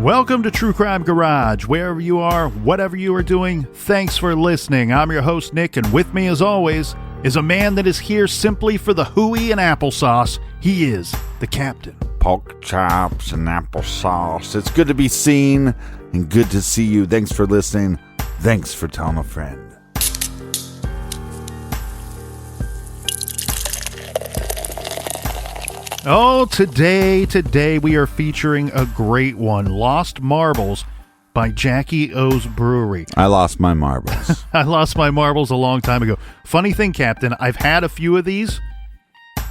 Welcome to True Crime Garage. Wherever you are, whatever you are doing, thanks for listening. I'm your host, Nick, and with me, as always, is a man that is here simply for the hooey and applesauce. He is the Captain. Pork chops and applesauce. It's good to be seen and good to see you. Thanks for listening. Thanks for telling a friend. Oh, today we are featuring a great one, Lost Marbles by Jackie O's Brewery. I lost my marbles. I lost my marbles a long time ago. Funny thing, Captain, I've had a few of these,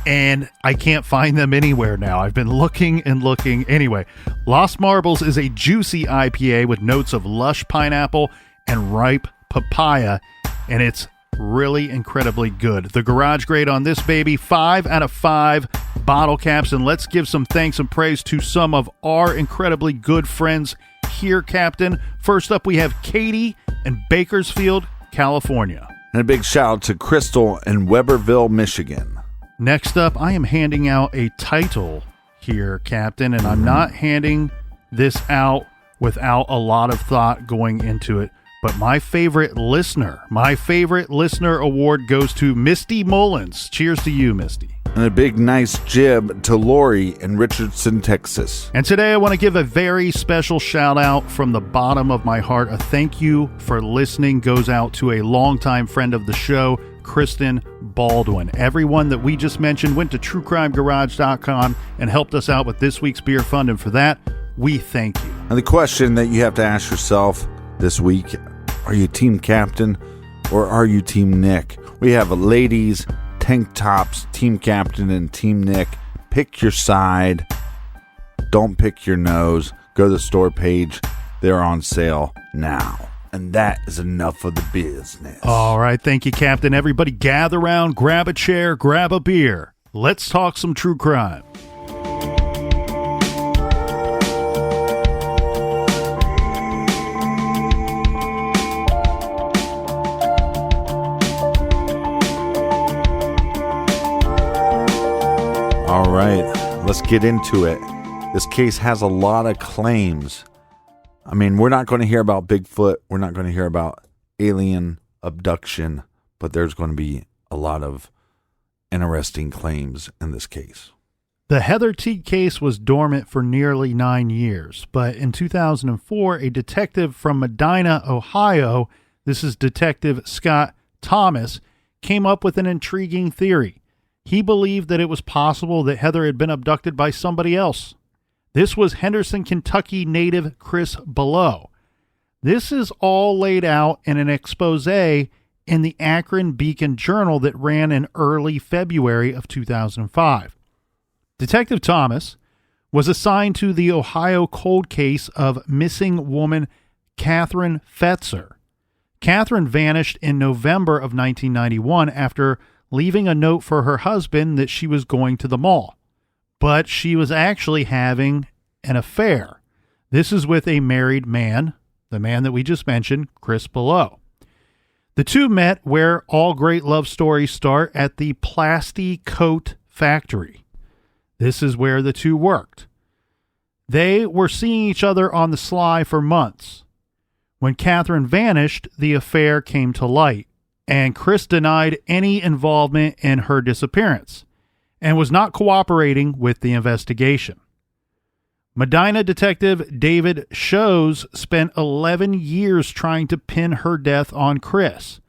and I can't find them anywhere now. I've been looking and looking. Anyway, Lost Marbles is a juicy IPA with notes of lush pineapple and ripe papaya, and it's really incredibly good. The garage grade on this baby, 5 out of 5 bottle caps, and let's give some thanks and praise to some of our incredibly good friends here, Captain. First up, we have Katie in Bakersfield, California. And a big shout out to Crystal in Weberville, Michigan. Next up, I am handing out a title here, Captain, and I'm not handing this out without a lot of thought going into it. But my favorite listener award goes to Misty Mullins. Cheers to you, Misty. And a big nice jib to Lori in Richardson, Texas. And today I want to give a very special shout out from the bottom of my heart. A thank you for listening goes out to a longtime friend of the show, Kristen Baldwin. Everyone that we just mentioned went to truecrimegarage.com and helped us out with this week's beer fund. And for that, we thank you. And the question that you have to ask yourself this week, are you Team Captain or are you Team Nick? We have a ladies, tank tops, Team Captain and Team Nick. Pick your side. Don't pick your nose. Go to the store page. They're on sale now. And that is enough of the business. All right. Thank you, Captain. Everybody gather around, grab a chair, grab a beer. Let's talk some true crime. All right, let's get into it. This case has a lot of claims. I mean, we're not going to hear about Bigfoot. We're not going to hear about alien abduction, but there's going to be a lot of interesting claims in this case. The Heather Teague case was dormant for nearly 9 years, but in 2004, a detective from Medina, Ohio, this is Detective Scott Thomas, came up with an intriguing theory. He believed that it was possible that Heather had been abducted by somebody else. This was Henderson, Kentucky native Chris Below. This is all laid out in an expose in the Akron Beacon Journal that ran in early February of 2005. Detective Thomas was assigned to the Ohio cold case of missing woman Catherine Fetzer. Catherine vanished in November of 1991 after leaving a note for her husband that she was going to the mall. But she was actually having an affair. This is with a married man, the man that we just mentioned, Chris Below. The two met where all great love stories start, at the Plasti Coat Factory. This is where the two worked. They were seeing each other on the sly for months. When Catherine vanished, the affair came to light, and Chris denied any involvement in her disappearance and was not cooperating with the investigation. Medina detective David Shows spent 11 years trying to pin her death on Chris.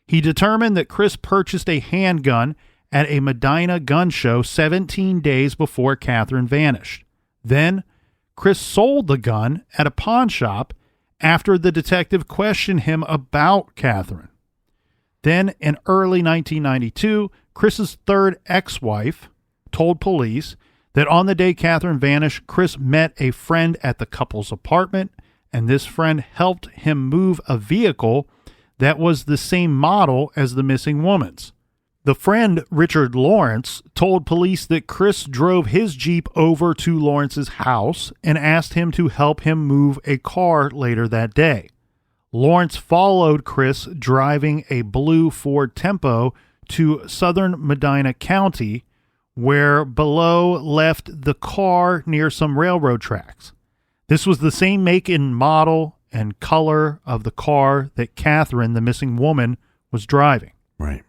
He determined that Chris purchased a handgun at a Medina gun show 17 days before Catherine vanished. Then, Chris sold the gun at a pawn shop after the detective questioned him about Catherine. Then, in early 1992, Chris's third ex-wife told police that on the day Catherine vanished, Chris met a friend at the couple's apartment, and this friend helped him move a vehicle that was the same model as the missing woman's. The friend, Richard Lawrence, told police that Chris drove his Jeep over to Lawrence's house and asked him to help him move a car later that day. Lawrence followed Chris driving a blue Ford Tempo to southern Medina County, where Below left the car near some railroad tracks. This was the same make and model and color of the car that Catherine, the missing woman, was driving. Right.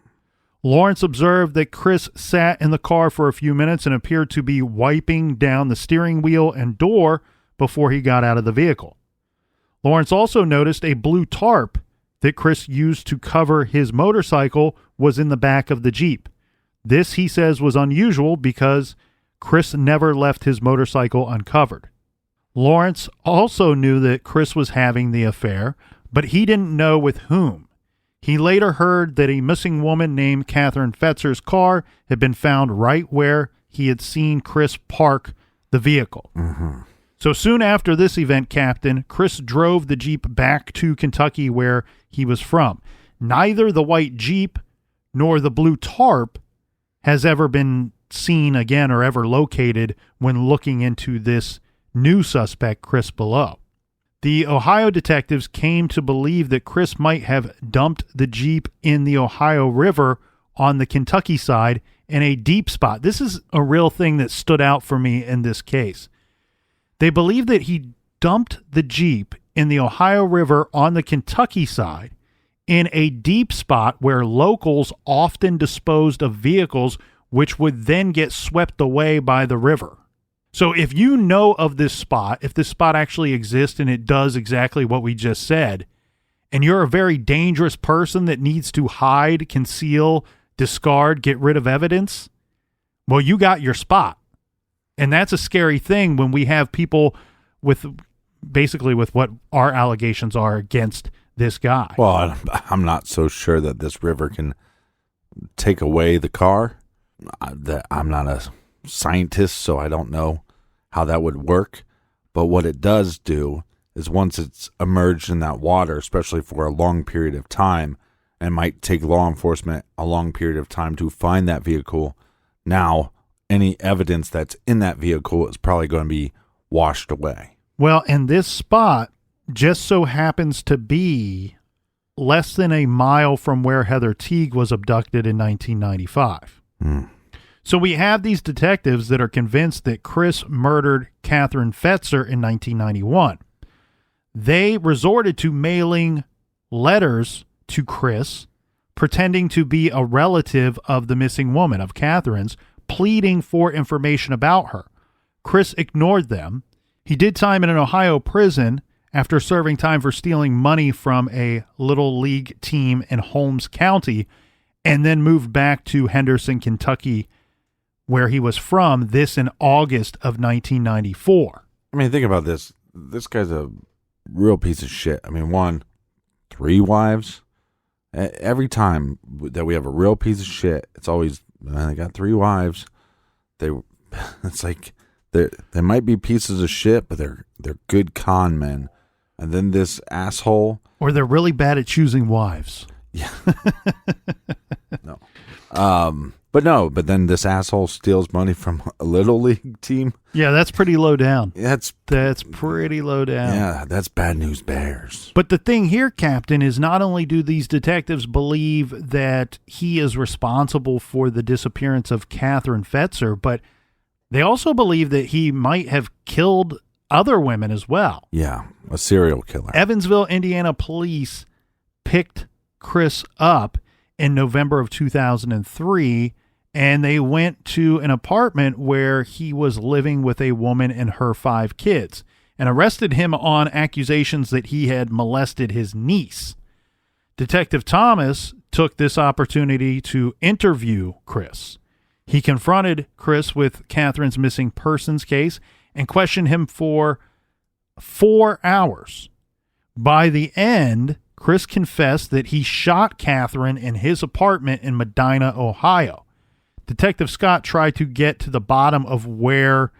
Lawrence observed that Chris sat in the car for a few minutes and appeared to be wiping down the steering wheel and door before he got out of the vehicle. Lawrence also noticed a blue tarp that Chris used to cover his motorcycle was in the back of the Jeep. This, he says, was unusual because Chris never left his motorcycle uncovered. Lawrence also knew that Chris was having the affair, but he didn't know with whom. He later heard that a missing woman named Catherine Fetzer's car had been found right where he had seen Chris park the vehicle. Mm-hmm. So soon after this event, Captain, Chris drove the Jeep back to Kentucky where he was from. Neither the white Jeep nor the blue tarp has ever been seen again or ever located when looking into this new suspect, Chris, below. The Ohio detectives came to believe that Chris might have dumped the Jeep in the Ohio River on the Kentucky side in a deep spot. This is a real thing that stood out for me in this case. They believe that he dumped the Jeep in the Ohio River on the Kentucky side in a deep spot where locals often disposed of vehicles which would then get swept away by the river. So if you know of this spot, if this spot actually exists and it does exactly what we just said, and you're a very dangerous person that needs to hide, conceal, discard, get rid of evidence, well, you got your spot. And that's a scary thing when we have people with basically with what our allegations are against this guy. Well, I'm not so sure that this river can take away the car. I'm not a scientist, so I don't know how that would work. But what it does do is once it's emerged in that water, especially for a long period of time, and might take law enforcement a long period of time to find that vehicle, now any evidence that's in that vehicle is probably going to be washed away. Well, and this spot just so happens to be less than a mile from where Heather Teague was abducted in 1995. So we have these detectives that are convinced that Chris murdered Catherine Fetzer in 1991. They resorted to mailing letters to Chris, pretending to be a relative of the missing woman, of Catherine's, pleading for information about her. Chris ignored them. He did time in an Ohio prison after serving time for stealing money from a little league team in Holmes County, and then moved back to Henderson, Kentucky, where he was from, this in August of 1994. I mean, think about this. This guy's a real piece of shit. I mean, 3 wives. Every time that we have a real piece of shit, it's always, they got 3 wives. It's like they might be pieces of shit, but they're good con men. And then this asshole, or they're really bad at choosing wives. Yeah. No. But then this asshole steals money from a little league team. Yeah, that's pretty low down. That's pretty low down. Yeah, that's bad news bears. But the thing here, Captain, is not only do these detectives believe that he is responsible for the disappearance of Catherine Fetzer, but they also believe that he might have killed other women as well. Yeah, a serial killer. Evansville, Indiana police picked Chris up in November of 2003, and they went to an apartment where he was living with a woman and her 5 kids, and arrested him on accusations that he had molested his niece. Detective Thomas took this opportunity to interview Chris. He confronted Chris with Catherine's missing persons case and questioned him for 4 hours. By the end, Chris confessed that he shot Catherine in his apartment in Medina, Ohio. Detective Scott tried to get to the bottom of where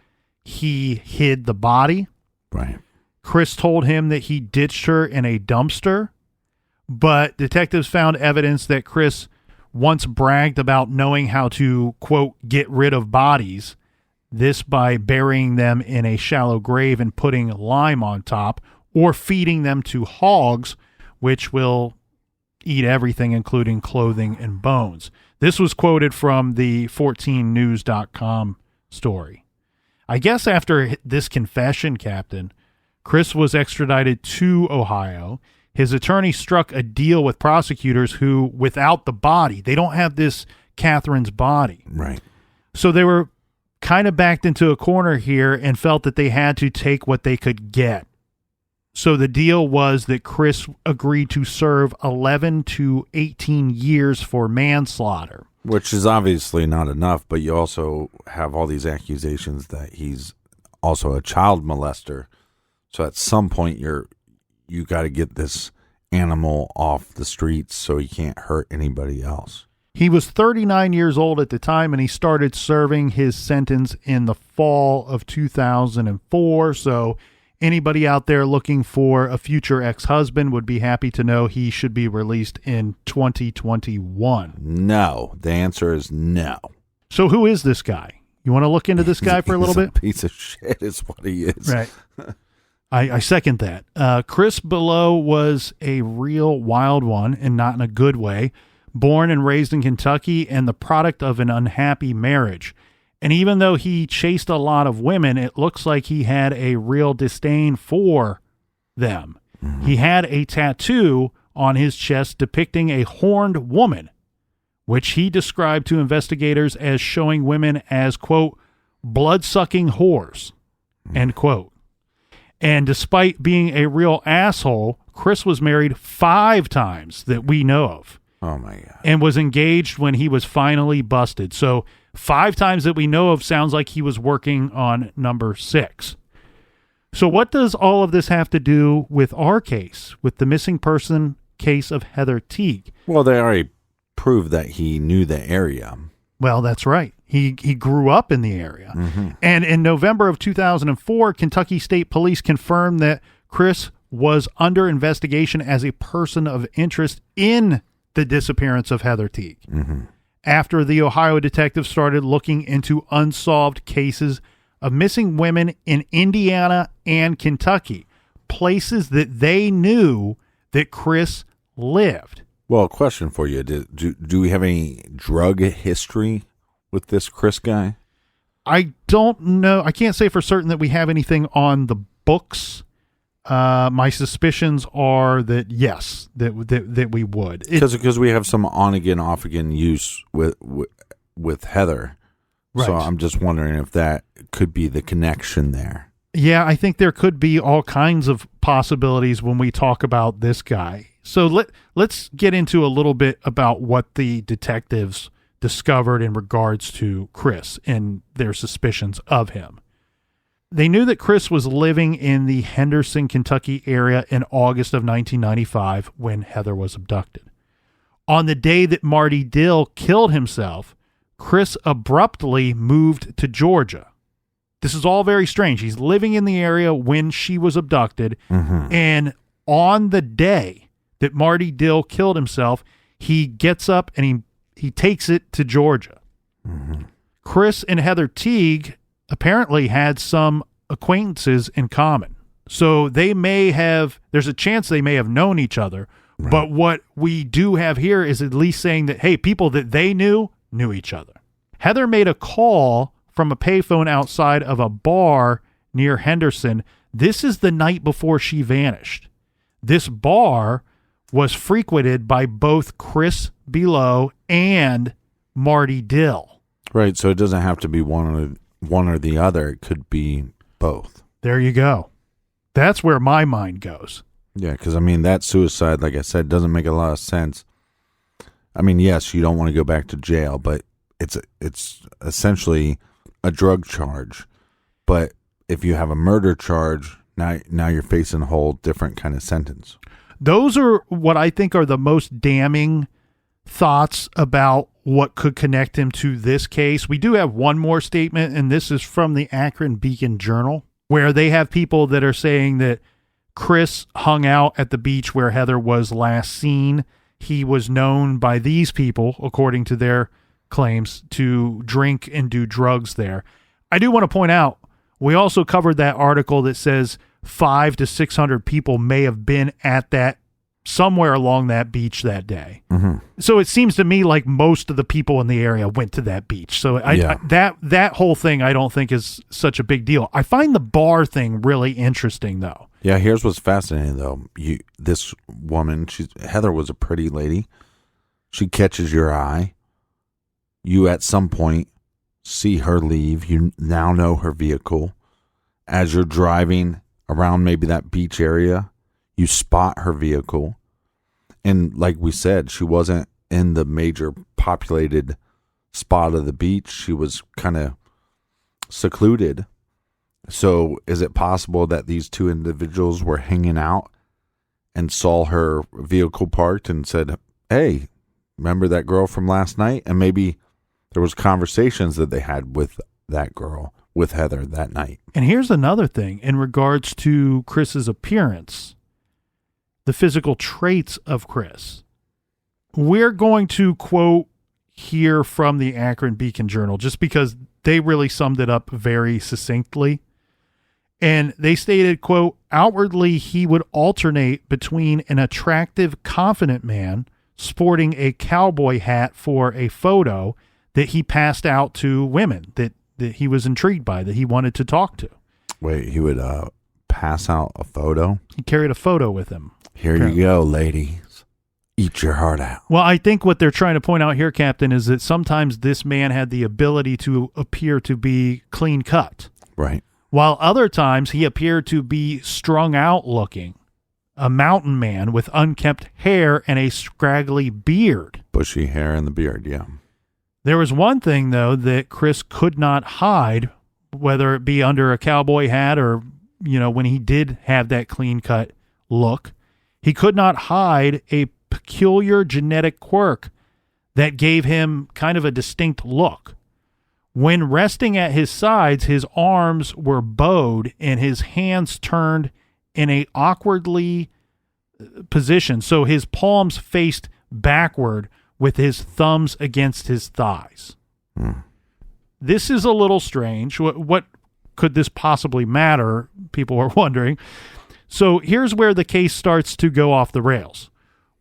he hid the body. Right. Chris told him that he ditched her in a dumpster, but detectives found evidence that Chris once bragged about knowing how to, quote, get rid of bodies, this by burying them in a shallow grave and putting lime on top, or feeding them to hogs, which will eat everything, including clothing and bones. This was quoted from the 14news.com story. I guess after this confession, Captain, Chris was extradited to Ohio. His attorney struck a deal with prosecutors who, without the body, they don't have this Catherine's body. Right. So they were kind of backed into a corner here and felt that they had to take what they could get. So the deal was that Chris agreed to serve 11 to 18 years for manslaughter. Which is obviously not enough, but you also have all these accusations that he's also a child molester. So at some point you got to get this animal off the streets so he can't hurt anybody else. He was 39 years old at the time, and he started serving his sentence in the fall of 2004. So anybody out there looking for a future ex-husband would be happy to know he should be released in 2021. No. The answer is no. So who is this guy? You want to look into this guy for a little bit? A piece of shit is what he is. Right. I second that. Chris Below was a real wild one, and not in a good way. Born and raised in Kentucky and the product of an unhappy marriage. And even though he chased a lot of women, it looks like he had a real disdain for them. Mm-hmm. He had a tattoo on his chest depicting a horned woman, which he described to investigators as showing women as, quote, blood-sucking whores, end quote. And despite being a real asshole, Chris was married 5 times that we know of. Oh, my God. And was engaged when he was finally busted. So 5 times that we know of sounds like he was working on number 6. So what does all of this have to do with our case, with the missing person case of Heather Teague? Well, they already proved that he knew the area. Well, that's right. He grew up in the area. Mm-hmm. And in November of 2004, Kentucky State Police confirmed that Chris was under investigation as a person of interest in the disappearance of Heather Teague. Mm-hmm. After the Ohio detectives started looking into unsolved cases of missing women in Indiana and Kentucky, places that they knew that Chris lived. Well, a question for you. Do we have any drug history with this Chris guy? I don't know. I can't say for certain that we have anything on the books. My suspicions are that yes, that we would, because we have some on again, off again use with Heather. Right. So I'm just wondering if that could be the connection there. Yeah, I think there could be all kinds of possibilities when we talk about this guy. So let's get into a little bit about what the detectives discovered in regards to Chris and their suspicions of him. They knew that Chris was living in the Henderson, Kentucky area in August of 1995 when Heather was abducted. On the day that Marty Dill killed himself, Chris abruptly moved to Georgia. This is all very strange. He's living in the area when she was abducted, mm-hmm. and on the day that Marty Dill killed himself, he gets up and he takes it to Georgia. Mm-hmm. Chris and Heather Teague apparently had some acquaintances in common. So there's a chance they may have known each other. Right. But what we do have here is at least saying that, hey, people that they knew each other. Heather made a call from a payphone outside of a bar near Henderson. This is the night before she vanished. This bar was frequented by both Chris Below and Marty Dill. Right, so it doesn't have to be one or the other. It could be both. There you go. That's where my mind goes. Yeah, because, I mean, that suicide, like I said, doesn't make a lot of sense. I mean, yes, you don't want to go back to jail, but it's essentially a drug charge. But if you have a murder charge, now you're facing a whole different kind of sentence. Those are what I think are the most damning thoughts about what could connect him to this case. We do have one more statement, and this is from the Akron Beacon Journal, where they have people that are saying that Chris hung out at the beach where Heather was last seen. He was known by these people, according to their claims, to drink and do drugs there. I do want to point out, we also covered that article that says 500 to 600 people may have been at that somewhere along that beach that day. Mm-hmm. So it seems to me like most of the people in the area went to that beach. So that whole thing I don't think is such a big deal. I find the bar thing really interesting, though. Yeah, here's what's fascinating, though. This woman, Heather was a pretty lady. She catches your eye. You, at some point, see her leave. You now know her vehicle. As you're driving around maybe that beach area, you spot her vehicle. And like we said, she wasn't in the major populated spot of the beach. She was kind of secluded. So is it possible that these two individuals were hanging out and saw her vehicle parked and said, hey, remember that girl from last night? And maybe there was conversations that they had with that girl, with Heather, that night. And here's another thing in regards to Chris's appearance, the physical traits of Chris. We're going to quote here from the Akron Beacon Journal just because they really summed it up very succinctly. And they stated, quote, outwardly, he would alternate between an attractive, confident man sporting a cowboy hat for a photo that he passed out to women that he was intrigued by, that he wanted to talk to. Wait, he would pass out a photo? He carried a photo with him. Here apparently. You go, ladies. Eat your heart out. Well, I think what they're trying to point out here, Captain, is that sometimes this man had the ability to appear to be clean cut. Right. While other times he appeared to be strung out looking, a mountain man with unkempt hair and a scraggly beard. Bushy hair and the beard, yeah. There was one thing, though, that Chris could not hide, whether it be under a cowboy hat or, when he did have that clean-cut look. He could not hide a peculiar genetic quirk that gave him kind of a distinct look. When resting at his sides, his arms were bowed and his hands turned in a awkwardly position. So his palms faced backward with his thumbs against his thighs. This is a little strange. What could this possibly matter? People are wondering. So here's where the case starts to go off the rails.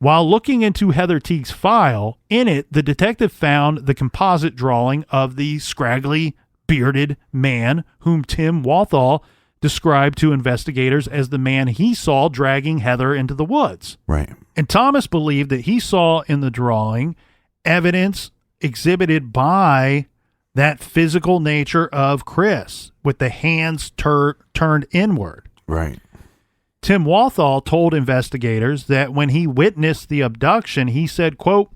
While looking into Heather Teague's file, in it, the detective found the composite drawing of the scraggly, bearded man whom Tim Walthall described to investigators as the man he saw dragging Heather into the woods. Right. And Thomas believed that he saw in the drawing evidence exhibited by that physical nature of Chris with the hands turned inward. Right. Tim Walthall told investigators that when he witnessed the abduction, he said, quote,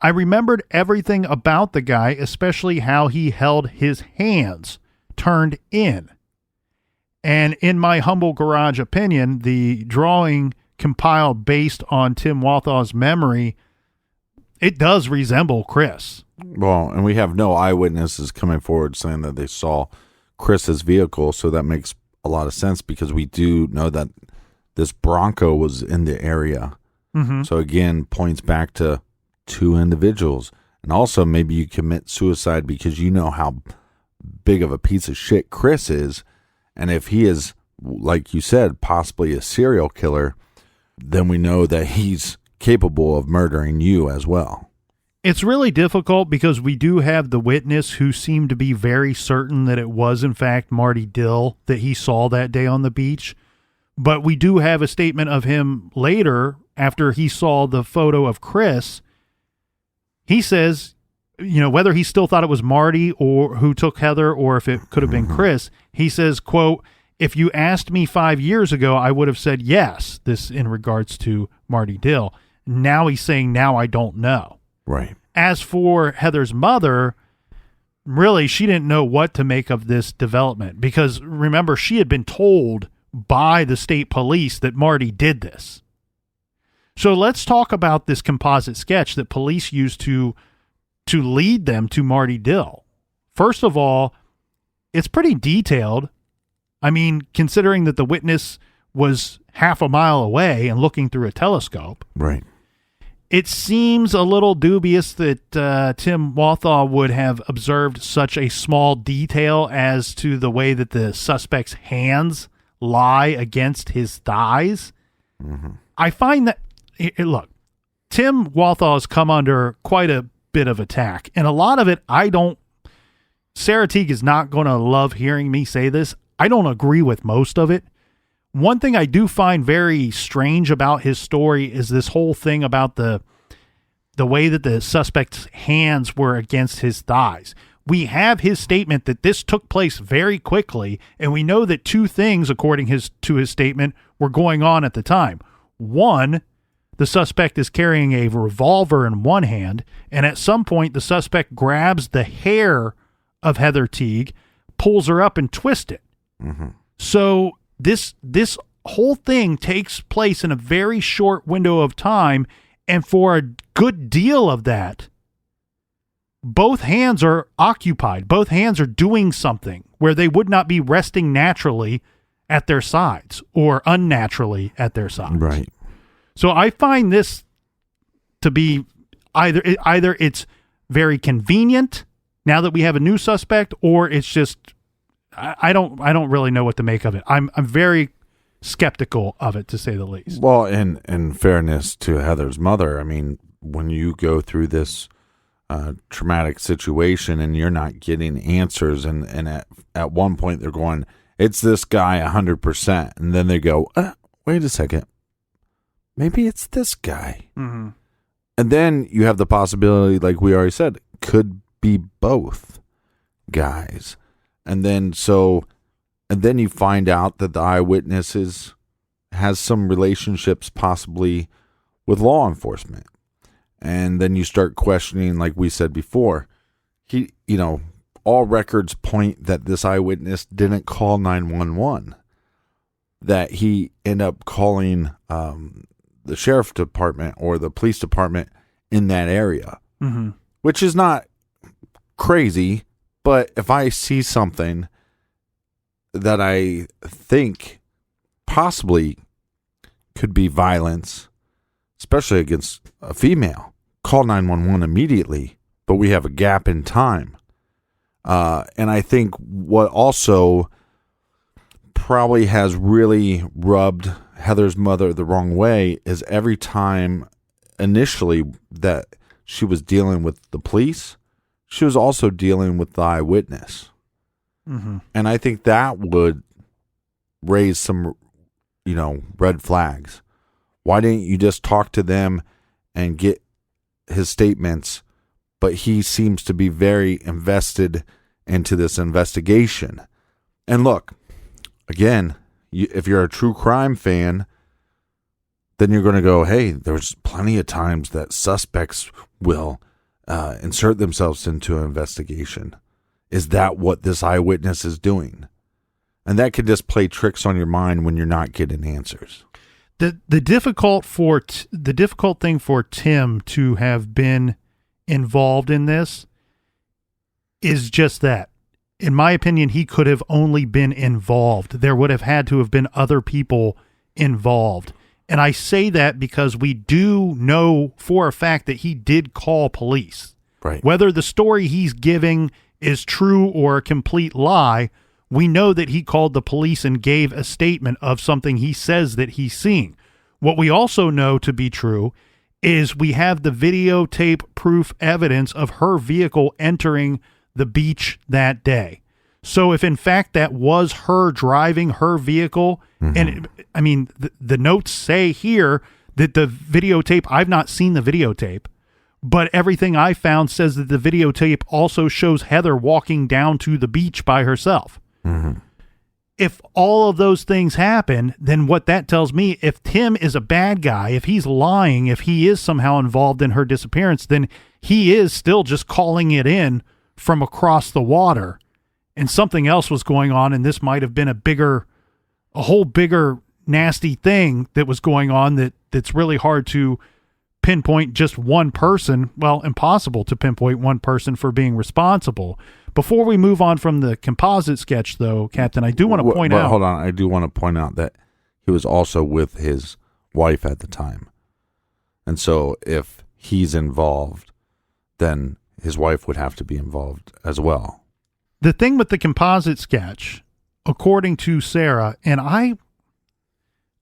I remembered everything about the guy, especially how he held his hands turned in. And in my humble garage opinion, the drawing compiled based on Tim Walthall's memory, it does resemble Chris. Well, and we have no eyewitnesses coming forward saying that they saw Chris's vehicle, so that makes a lot of sense because we do know that this Bronco was in the area. Mm-hmm. So again, points back to two individuals. And also maybe you commit suicide because you know how big of a piece of shit Chris is. And if he is, like you said, possibly a serial killer, then we know that he's capable of murdering you as well. It's really difficult because we do have the witness who seemed to be very certain that it was, in fact, Marty Dill that he saw that day on the beach. But we do have a statement of him later after he saw the photo of Chris. He says, whether he still thought it was Marty or who took Heather or if it could have been Chris, he says, quote, if you asked me 5 years ago, I would have said yes, this in regards to Marty Dill. Now he's saying, now I don't know. Right. As for Heather's mother, really, she didn't know what to make of this development because, remember, she had been told by the state police that Marty did this. So let's talk about this composite sketch that police used to lead them to Marty Dill. First of all, it's pretty detailed. I mean, considering that the witness was half a mile away and looking through a telescope. Right. It seems a little dubious that Tim Walthall would have observed such a small detail as to the way that the suspect's hands lie against his thighs. Mm-hmm. I find that look, Tim Walthall has come under quite a bit of attack, and a lot of it, Sarah Teague is not going to love hearing me say this. I don't agree with most of it. One thing I do find very strange about his story is this whole thing about the way that the suspect's hands were against his thighs. We have his statement that this took place very quickly, and we know that two things, according to his statement, were going on at the time. One, the suspect is carrying a revolver in one hand, and at some point the suspect grabs the hair of Heather Teague, pulls her up, and twists it. Mm-hmm. So this whole thing takes place in a very short window of time, and for a good deal of that, both hands are occupied. Both hands are doing something where they would not be resting naturally at their sides or unnaturally at their sides. Right. So I find this to be either it's very convenient now that we have a new suspect, or it's just I don't really know what to make of it. I'm very skeptical of it, to say the least. Well, in fairness to Heather's mother, I mean, when you go through this traumatic situation and you're not getting answers, and at one point they're going, it's this guy 100%, and then they go, wait a second, maybe it's this guy. Mm-hmm. And then you have the possibility, like we already said, could be both guys. And then you find out that the eyewitness has some relationships possibly with law enforcement. And then you start questioning, like we said before, all records point that this eyewitness didn't call 911, that he ended up calling the sheriff's department or the police department in that area, mm-hmm. which is not crazy. But if I see something that I think possibly could be violence, especially against a female, call 911 immediately, but we have a gap in time. And I think what also probably has really rubbed Heather's mother the wrong way is every time initially that she was dealing with the police, she was also dealing with the eyewitness. Mm-hmm. And I think that would raise some, red flags. Why didn't you just talk to them and get his statements? But he seems to be very invested into this investigation. And look, again, if you're a true crime fan, then you're going to go, hey, there's plenty of times that suspects will insert themselves into an investigation. Is that what this eyewitness is doing? And that could just play tricks on your mind when you're not getting answers. The difficult thing for Tim to have been involved in this is just that. In my opinion, he could have only been involved. There would have had to have been other people involved. And I say that because we do know for a fact that he did call police. Right. Whether the story he's giving is true or a complete lie, we know that he called the police and gave a statement of something he says that he's seeing. What we also know to be true is we have the videotape proof evidence of her vehicle entering the beach that day. So if in fact that was her driving her vehicle, mm-hmm. and the notes say here that the videotape, I've not seen the videotape, but everything I found says that the videotape also shows Heather walking down to the beach by herself. Mm-hmm. If all of those things happen, then what that tells me, if Tim is a bad guy, if he's lying, if he is somehow involved in her disappearance, then he is still just calling it in from across the water, and something else was going on, and this might have been a whole bigger nasty thing that was going on that's really hard to pinpoint just one person. Well, impossible to pinpoint one person for being responsible. Before we move on from the composite sketch, though, Captain, I do want to point out. Hold on. I do want to point out that he was also with his wife at the time. And so if he's involved, then his wife would have to be involved as well. The thing with the composite sketch, according to Sarah, and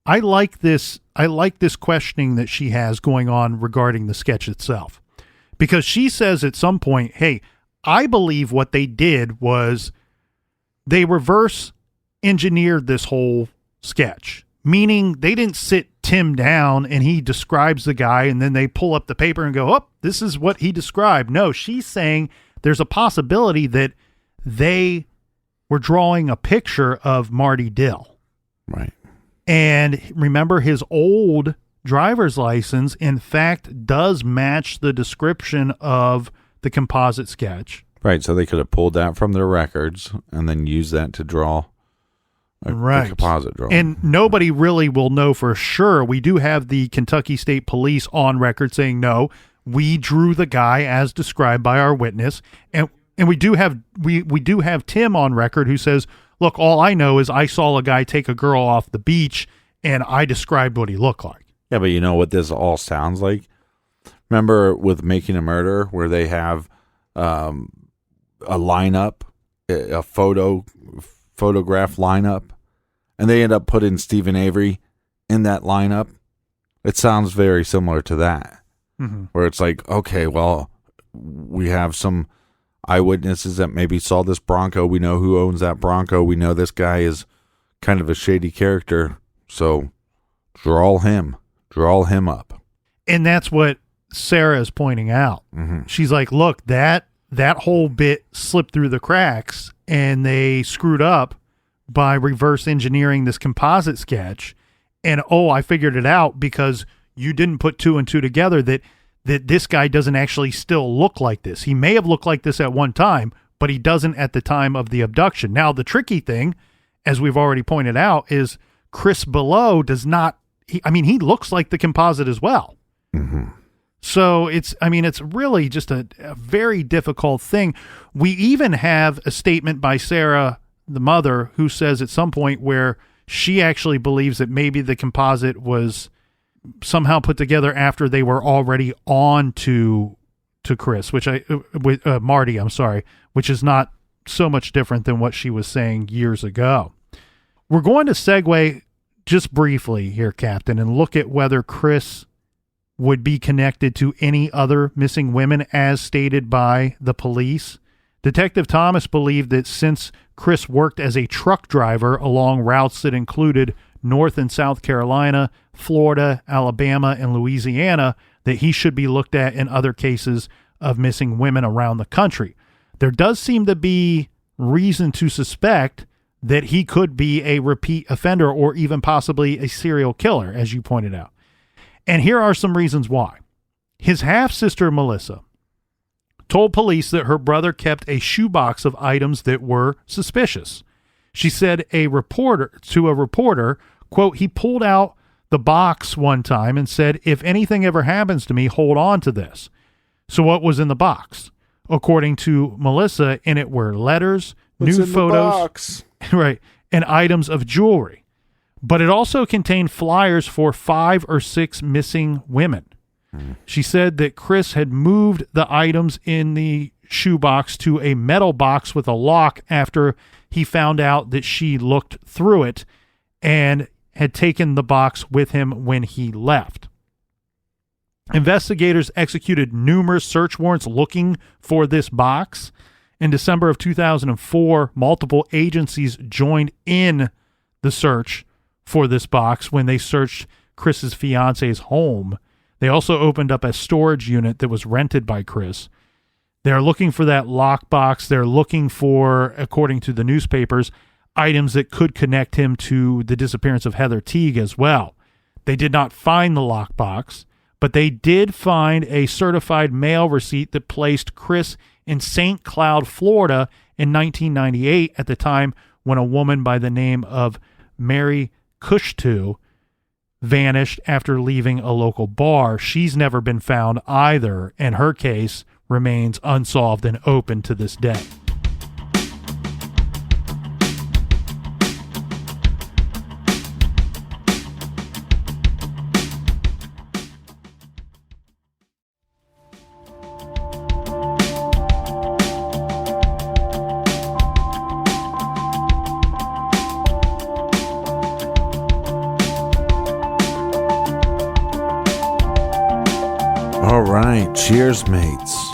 I like this questioning that she has going on regarding the sketch itself, because she says at some point, hey, I believe what they did was they reverse engineered this whole sketch, meaning they didn't sit Tim down and he describes the guy and then they pull up the paper and go, oh, this is what he described. No, she's saying there's a possibility that they were drawing a picture of Marty Dill. Right. And remember, his old driver's license, in fact, does match the description of the composite sketch. Right. So they could have pulled that from their records and then used that to draw a composite drawing. And nobody really will know for sure. We do have the Kentucky State Police on record saying, no, we drew the guy as described by our witness. And we do have Tim on record who says, look, all I know is I saw a guy take a girl off the beach and I described what he looked like. Yeah, but you know what this all sounds like? Remember with Making a Murder where they have a lineup, a photograph lineup, and they end up putting Stephen Avery in that lineup? It sounds very similar to that, where it's like, okay, well, we have some eyewitnesses that maybe saw this Bronco. We know who owns that Bronco. We know this guy is kind of a shady character. So draw him up. And that's what Sarah is pointing out. She's like, look, that whole bit slipped through the cracks and they screwed up by reverse engineering this composite sketch. And, I figured it out because you didn't put two and two together that this guy doesn't actually still look like this. He may have looked like this at one time, but he doesn't at the time of the abduction. Now, the tricky thing, as we've already pointed out, is Chris Below does not, he looks like the composite as well. So it's really just a very difficult thing. We even have a statement by Sarah, the mother, who says at some point where she actually believes that maybe the composite was somehow put together after they were already on to Chris, Marty, I'm sorry, which is not so much different than what she was saying years ago. We're going to segue just briefly here, Captain, and look at whether Chris would be connected to any other missing women as stated by the police. Detective Thomas believed that since Chris worked as a truck driver along routes that included North and South Carolina, Florida, Alabama, and Louisiana, that he should be looked at in other cases of missing women around the country. There does seem to be reason to suspect that he could be a repeat offender or even possibly a serial killer, as you pointed out. And here are some reasons why. His half-sister, Melissa, told police that her brother kept a shoebox of items that were suspicious. She said to a reporter, quote, he pulled out the box one time and said, if anything ever happens to me, hold on to this. So what was in the box? According to Melissa, in it were letters, new photos, right, and items of jewelry. But it also contained flyers for 5 or 6 missing women. She said that Chris had moved the items in the shoebox to a metal box with a lock after he found out that she looked through it and had taken the box with him when he left. Investigators executed numerous search warrants looking for this box. In December of 2004, multiple agencies joined in the search for this box when they searched Chris's fiance's home. They also opened up a storage unit that was rented by Chris. They're looking for that lockbox. They're looking for, according to the newspapers, items that could connect him to the disappearance of Heather Teague as well. They did not find the lockbox, but they did find a certified mail receipt that placed Chris in St. Cloud, Florida in 1998 at the time when a woman by the name of Mary Kushtu vanished after leaving a local bar. She's never been found either, and her case remains unsolved and open to this day. All right. Cheers, mates.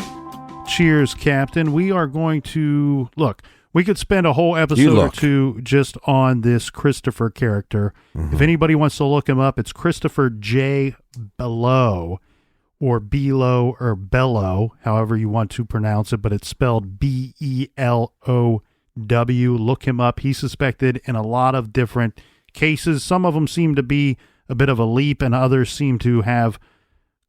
Cheers, Captain. We are going to look. We could spend a whole episode or two just on this Christopher character. Mm-hmm. If anybody wants to look him up, it's Christopher J. Below, or Belo, or Bello, however you want to pronounce it, but it's spelled Below. Look him up. He's suspected in a lot of different cases. Some of them seem to be a bit of a leap, and others seem to have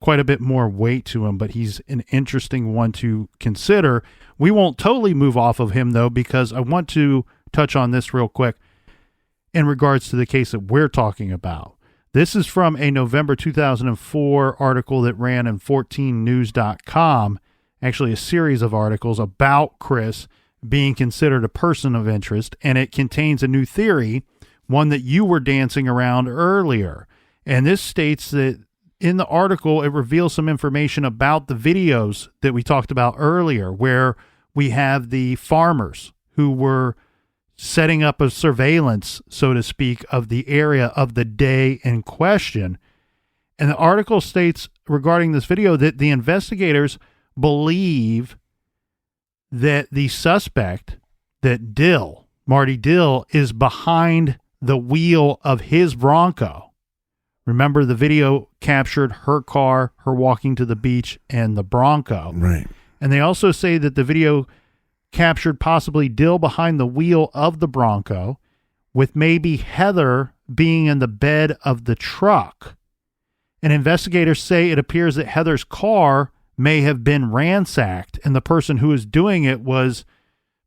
quite a bit more weight to him, but he's an interesting one to consider. We won't totally move off of him, though, because I want to touch on this real quick in regards to the case that we're talking about. This is from a November 2004 article that ran in 14news.com, actually a series of articles about Chris being considered a person of interest, and it contains a new theory, one that you were dancing around earlier. And this states that in the article, it reveals some information about the videos that we talked about earlier, where we have the farmers who were setting up a surveillance, so to speak, of the area of the day in question. And the article states regarding this video that the investigators believe that the suspect, that Marty Dill, is behind the wheel of his Bronco. Remember, the video captured her car, her walking to the beach, and the Bronco. Right. And they also say that the video captured possibly Dill behind the wheel of the Bronco, with maybe Heather being in the bed of the truck. And investigators say it appears that Heather's car may have been ransacked, and the person who was doing it was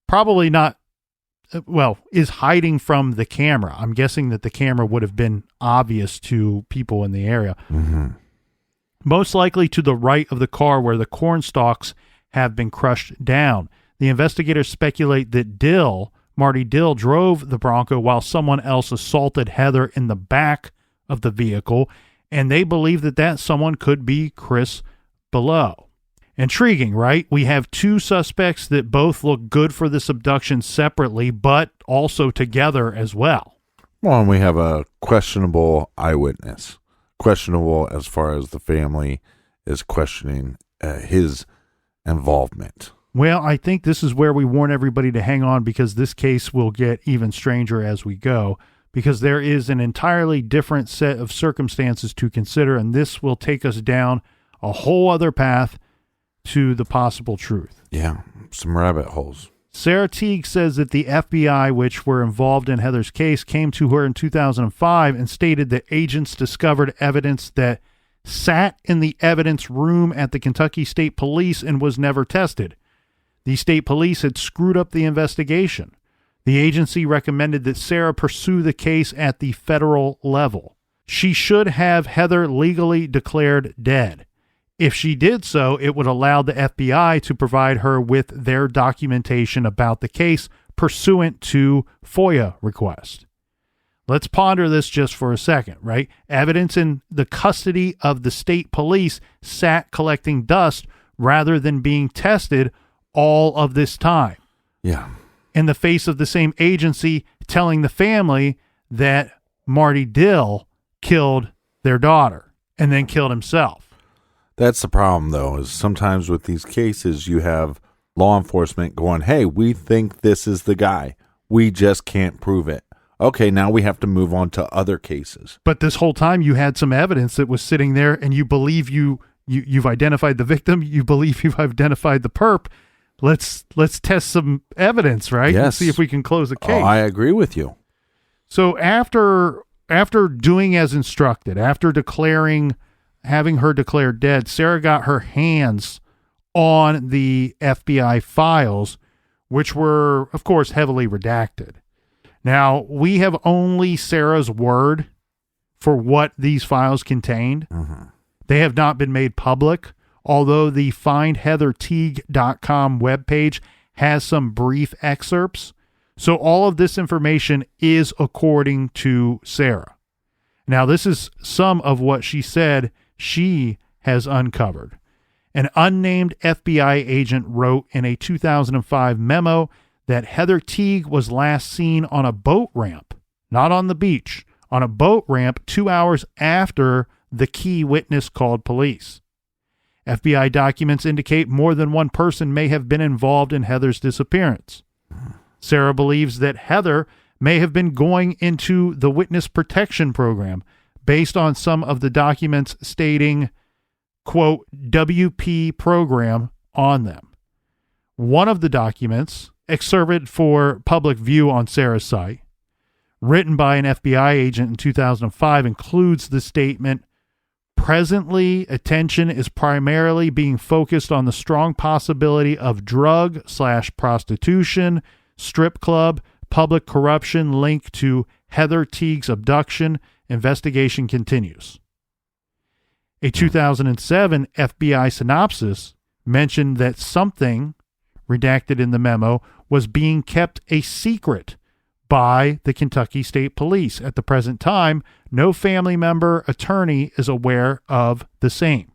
probably not, is hiding from the camera. I'm guessing that the camera would have been obvious to people in the area. Mm-hmm. Most likely to the right of the car where the corn stalks have been crushed down. The investigators speculate that Marty Dill, drove the Bronco while someone else assaulted Heather in the back of the vehicle, and they believe that someone could be Chris Below. Intriguing, right? We have two suspects that both look good for this abduction separately, but also together as well. Well, and we have a questionable eyewitness. Questionable as far as the family is questioning his involvement. Well, I think this is where we warn everybody to hang on, because this case will get even stranger as we go, because there is an entirely different set of circumstances to consider, and this will take us down a whole other path to the possible truth. Yeah, some rabbit holes. Sarah Teague says that the FBI, which were involved in Heather's case, came to her in 2005 and stated that agents discovered evidence that sat in the evidence room at the Kentucky State Police and was never tested. The state police had screwed up the investigation. The agency recommended that Sarah pursue the case at the federal level. She should have Heather legally declared dead. If she did so, it would allow the FBI to provide her with their documentation about the case pursuant to FOIA request. Let's ponder this just for a second, right? Evidence in the custody of the state police sat collecting dust rather than being tested all of this time. Yeah. In the face of the same agency telling the family that Marty Dill killed their daughter and then killed himself. That's the problem, though, is sometimes with these cases, you have law enforcement going, hey, we think this is the guy. We just can't prove it. Okay, now we have to move on to other cases. But this whole time you had some evidence that was sitting there, and you believe you've identified the victim. You believe you've identified the perp. Let's test some evidence, right? Yes. And see if we can close the case. Oh, I agree with you. So after doing as instructed, after having her declared dead, Sarah got her hands on the FBI files, which were, of course, heavily redacted. Now, we have only Sarah's word for what these files contained. Mm-hmm. They have not been made public, although the findheatherteague.com webpage has some brief excerpts. So all of this information is according to Sarah. Now, this is some of what she said she has uncovered. An unnamed FBI agent wrote in a 2005 memo that Heather Teague was last seen on a boat ramp, not on the beach, on a boat ramp 2 hours after the key witness called police. FBI documents indicate more than one person may have been involved in Heather's disappearance. Sarah believes that Heather may have been going into the witness protection program based on some of the documents stating, quote, WP program on them. One of the documents, excerpted for public view on Sarah's site, written by an FBI agent in 2005, includes the statement, presently, attention is primarily being focused on the strong possibility of drug/prostitution, strip club, public corruption linked to Heather Teague's abduction. Investigation continues. A 2007 FBI synopsis mentioned that something, redacted in the memo, was being kept a secret by the Kentucky State Police. At the present time, no family member attorney is aware of the same.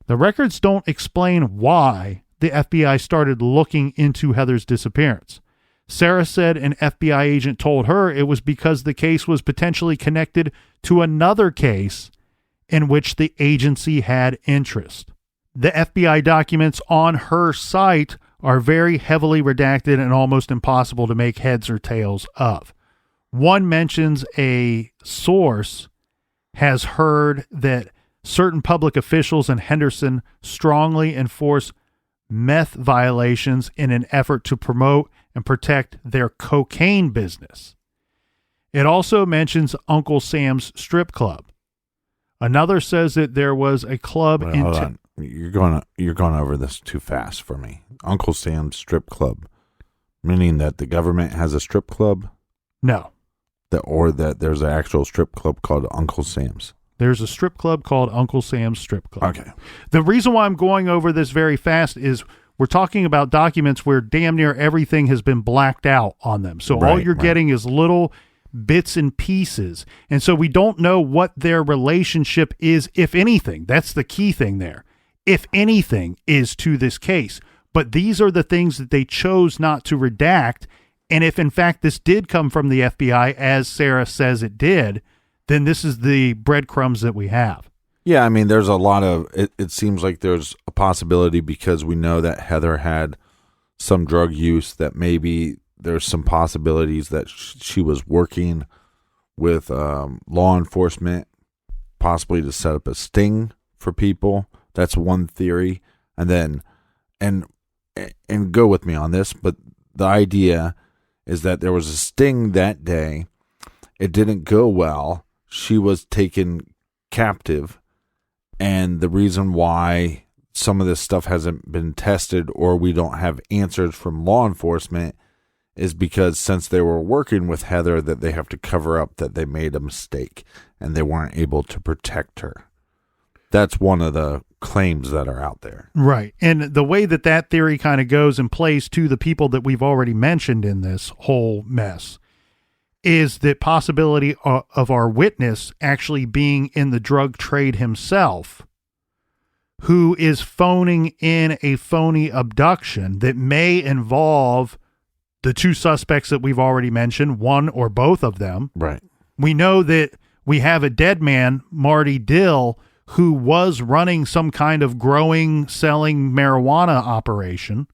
The records don't explain why the FBI started looking into Heather's disappearance. Sarah said an FBI agent told her it was because the case was potentially connected to another case in which the agency had interest. The FBI documents on her site are very heavily redacted and almost impossible to make heads or tails of. One mentions a source has heard that certain public officials in Henderson strongly enforce meth violations in an effort to promote and protect their cocaine business. It also mentions Uncle Sam's strip club. Another says that there was a club Wait, hold on. You're going over this too fast for me. Uncle Sam's strip club, meaning that the government has a strip club? No. That there's an actual strip club called Uncle Sam's. There's a strip club called Uncle Sam's Strip Club. Okay. The reason why I'm going over this very fast is we're talking about documents where damn near everything has been blacked out on them. So all you're getting is little bits and pieces. And so we don't know what their relationship is, if anything. That's the key thing there. If anything is to this case. But these are the things that they chose not to redact. And if in fact this did come from the FBI, as Sarah says it did, then this is the breadcrumbs that we have. Yeah, I mean, there's a lot of, it seems like there's a possibility because we know that Heather had some drug use, that maybe there's some possibilities that she was working with law enforcement, possibly to set up a sting for people. That's one theory. And then, and go with me on this, but the idea is that there was a sting that day. It didn't go well. She was taken captive. And the reason why some of this stuff hasn't been tested or we don't have answers from law enforcement is because since they were working with Heather, that they have to cover up that they made a mistake and they weren't able to protect her. That's one of the claims that are out there. Right. And the way that that theory kind of goes and plays to the people that we've already mentioned in this whole mess is the possibility of our witness actually being in the drug trade himself, who is phoning in a phony abduction that may involve the two suspects that we've already mentioned, one or both of them. Right. We know that we have a dead man, Marty Dill, who was running some kind of growing, selling marijuana operation.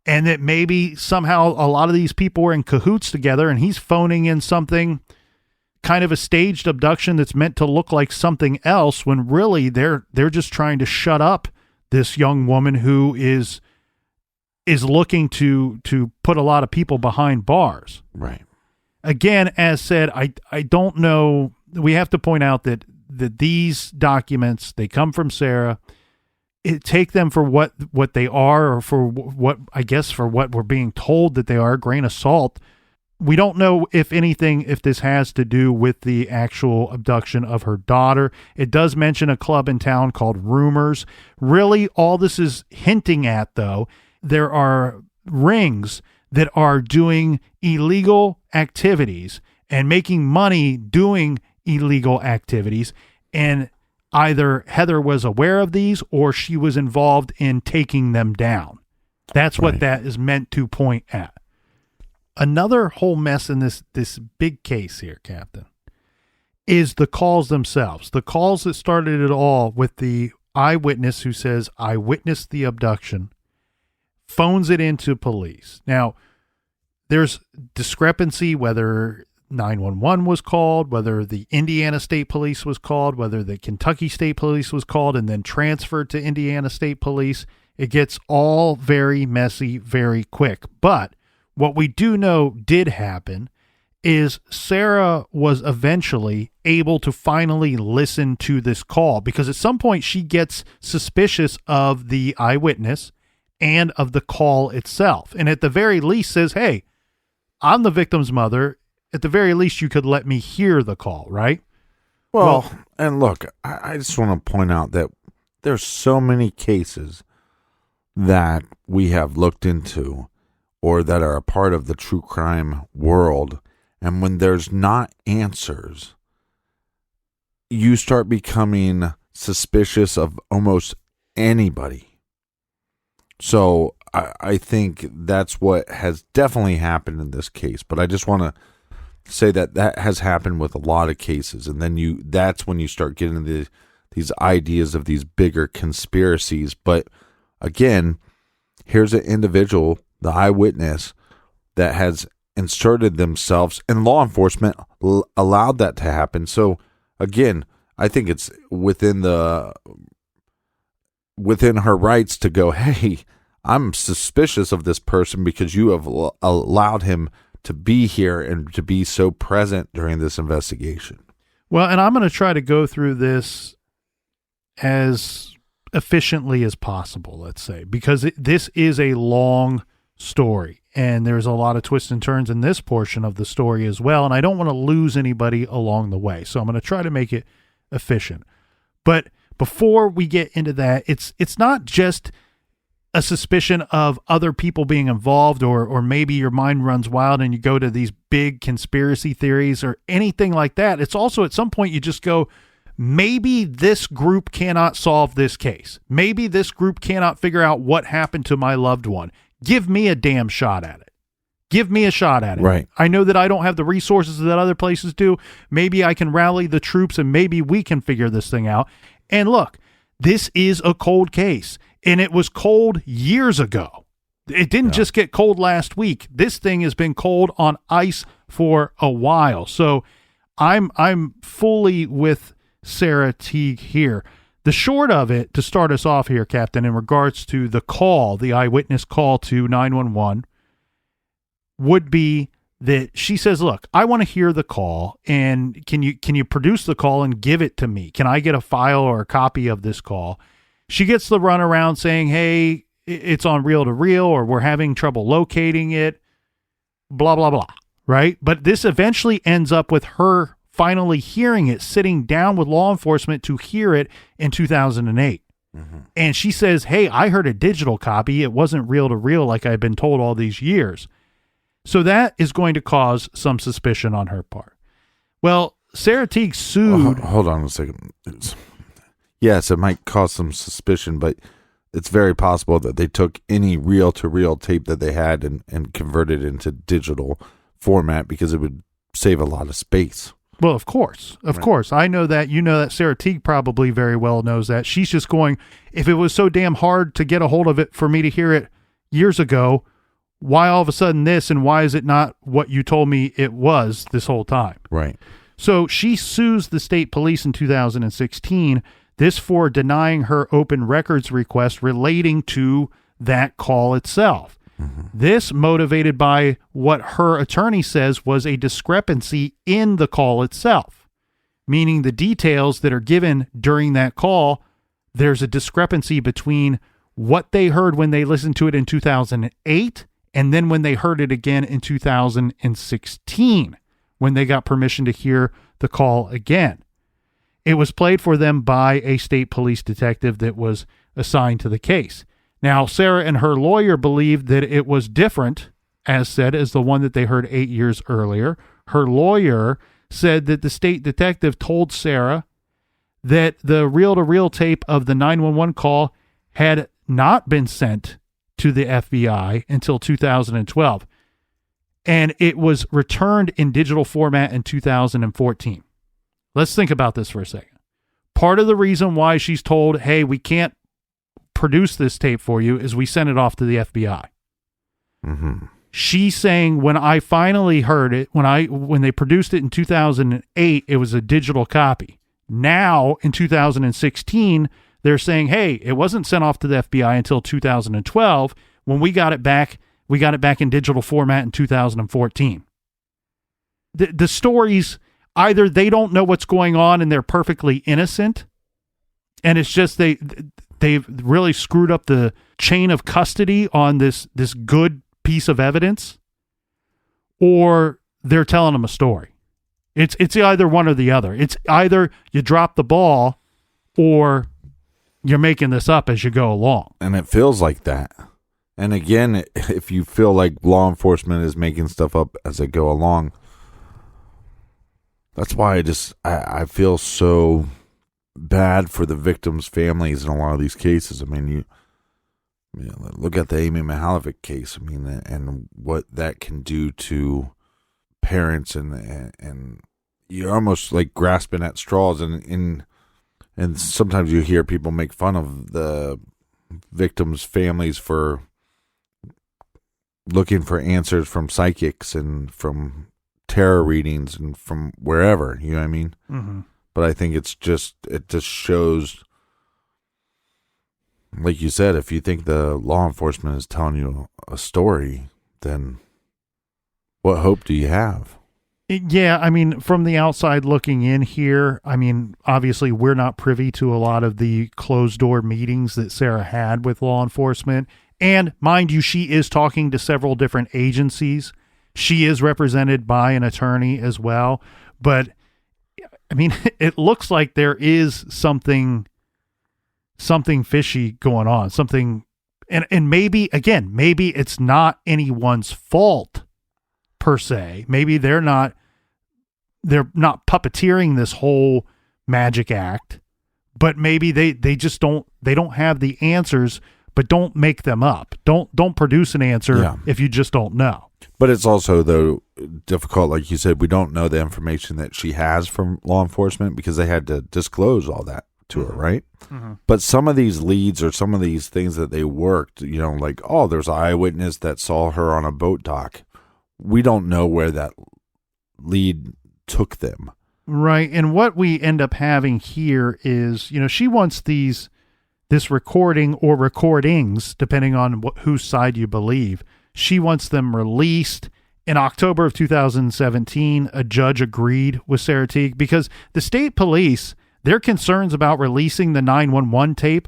And that maybe somehow a lot of these people were in cahoots together and he's phoning in something, kind of a staged abduction that's meant to look like something else when really they're just trying to shut up this young woman who is looking to put a lot of people behind bars. Right. Again, as said, I don't know. We have to point out that these documents, they come from Sarah. Take them for what they are, or for what we're being told that they are, a grain of salt. We don't know, if anything, if this has to do with the actual abduction of her daughter. It does mention a club in town called Rumors. Really, all this is hinting at, though, there are rings that are doing illegal activities and making money doing illegal activities, and either Heather was aware of these or she was involved in taking them down. That's what that is meant to point at. Another whole mess in this big case here, Captain, is the calls themselves. The calls that started it all with the eyewitness who says, I witnessed the abduction, phones it into police. Now, there's discrepancy whether 911 was called, whether the Indiana State Police was called, whether the Kentucky State Police was called and then transferred to Indiana State Police. It gets all very messy very quick. But what we do know did happen is Sarah was eventually able to finally listen to this call, because at some point she gets suspicious of the eyewitness and of the call itself. And at the very least says, hey, I'm the victim's mother. At the very least, you could let me hear the call, right? Well, and look, I just want to point out that there's so many cases that we have looked into or that are a part of the true crime world. And when there's not answers, you start becoming suspicious of almost anybody. So I think that's what has definitely happened in this case. But I just want to say that has happened with a lot of cases. And then that's when you start getting these ideas of these bigger conspiracies. But again, here's an individual, the eyewitness, that has inserted themselves, and law enforcement allowed that to happen. So again, I think it's within her rights to go, hey, I'm suspicious of this person because you have allowed him to be here and to be so present during this investigation. Well, and I'm going to try to go through this as efficiently as possible, let's say, because this is a long story and there's a lot of twists and turns in this portion of the story as well. And I don't want to lose anybody along the way. So I'm going to try to make it efficient. But before we get into that, it's not just a suspicion of other people being involved, or maybe your mind runs wild and you go to these big conspiracy theories or anything like that. It's also at some point you just go, maybe this group cannot solve this case. Maybe this group cannot figure out what happened to my loved one. Give me a damn shot at it. Give me a shot at it. Right. I know that I don't have the resources that other places do. Maybe I can rally the troops and maybe we can figure this thing out. And look, this is a cold case. And it was cold years ago. It didn't just get cold last week. This thing has been cold on ice for a while. So I'm fully with Sarah Teague here. The short of it, to start us off here, Captain, in regards to the call, the eyewitness call to 911, would be that she says, look, I want to hear the call, and can you produce the call and give it to me? Can I get a file or a copy of this call? She gets the runaround saying, hey, it's on reel to reel, or we're having trouble locating it, blah, blah, blah, right? But this eventually ends up with her finally hearing it, sitting down with law enforcement to hear it in 2008. Mm-hmm. And she says, hey, I heard a digital copy. It wasn't reel to reel like I've been told all these years. So that is going to cause some suspicion on her part. Well, Sarah Teague sued. Hold on a second. Yes, it might cause some suspicion, but it's very possible that they took any reel-to-reel tape that they had and converted it into digital format because it would save a lot of space. Well, of course. Of course. I know that. You know that. Sarah Teague probably very well knows that. She's just going, if it was so damn hard to get a hold of it for me to hear it years ago, why all of a sudden this, and why is it not what you told me it was this whole time? Right. So she sues the state police in 2016, this for denying her open records request relating to that call itself. Mm-hmm. This motivated by what her attorney says was a discrepancy in the call itself, meaning the details that are given during that call, there's a discrepancy between what they heard when they listened to it in 2008 and then when they heard it again in 2016, when they got permission to hear the call again. It was played for them by a state police detective that was assigned to the case. Now, Sarah and her lawyer believed that it was different, as said, as the one that they heard 8 years earlier. Her lawyer said that the state detective told Sarah that the reel-to-reel tape of the 911 call had not been sent to the FBI until 2012, and it was returned in digital format in 2014. Let's think about this for a second. Part of the reason why she's told, hey, we can't produce this tape for you is we sent it off to the FBI. Mm-hmm. She's saying when I finally heard it, when they produced it in 2008, it was a digital copy. Now in 2016, they're saying, hey, it wasn't sent off to the FBI until 2012. When we got it back in digital format in 2014. The stories, either they don't know what's going on and they're perfectly innocent, and it's just they've really screwed up the chain of custody on this good piece of evidence, or they're telling them a story. It's either one or the other. It's either you drop the ball or you're making this up as you go along. And it feels like that. And again, if you feel like law enforcement is making stuff up as they go along, that's why I feel so bad for the victims' families in a lot of these cases. I mean, you look at the Amy Mihalovic case. I mean, and what that can do to parents, and you're almost like grasping at straws. And sometimes you hear people make fun of the victims' families for looking for answers from psychics and from tarot readings and from wherever, you know what I mean? Mm-hmm. But I think it just shows, like you said, if you think the law enforcement is telling you a story, then what hope do you have? Yeah, I mean, from the outside looking in here, I mean, obviously we're not privy to a lot of the closed-door meetings that Sarah had with law enforcement. And mind you, she is talking to several different agencies. She is represented by an attorney as well. But, I mean, it looks like there is something fishy going on. Something, and maybe it's not anyone's fault per se. Maybe they're not puppeteering this whole magic act, but maybe they just don't have the answers. But don't make them up. Don't produce an answer if you just don't know. But it's also, though, difficult, like you said, we don't know the information that she has from law enforcement because they had to disclose all that to her, right? Mm-hmm. But some of these leads or some of these things that they worked, like, oh, there's an eyewitness that saw her on a boat dock. We don't know where that lead took them. Right, and what we end up having here is, she wants this recording or recordings, depending on whose side you believe. She wants them released. In October of 2017, a judge agreed with Sarah Teague because the state police, their concerns about releasing the 911 tape,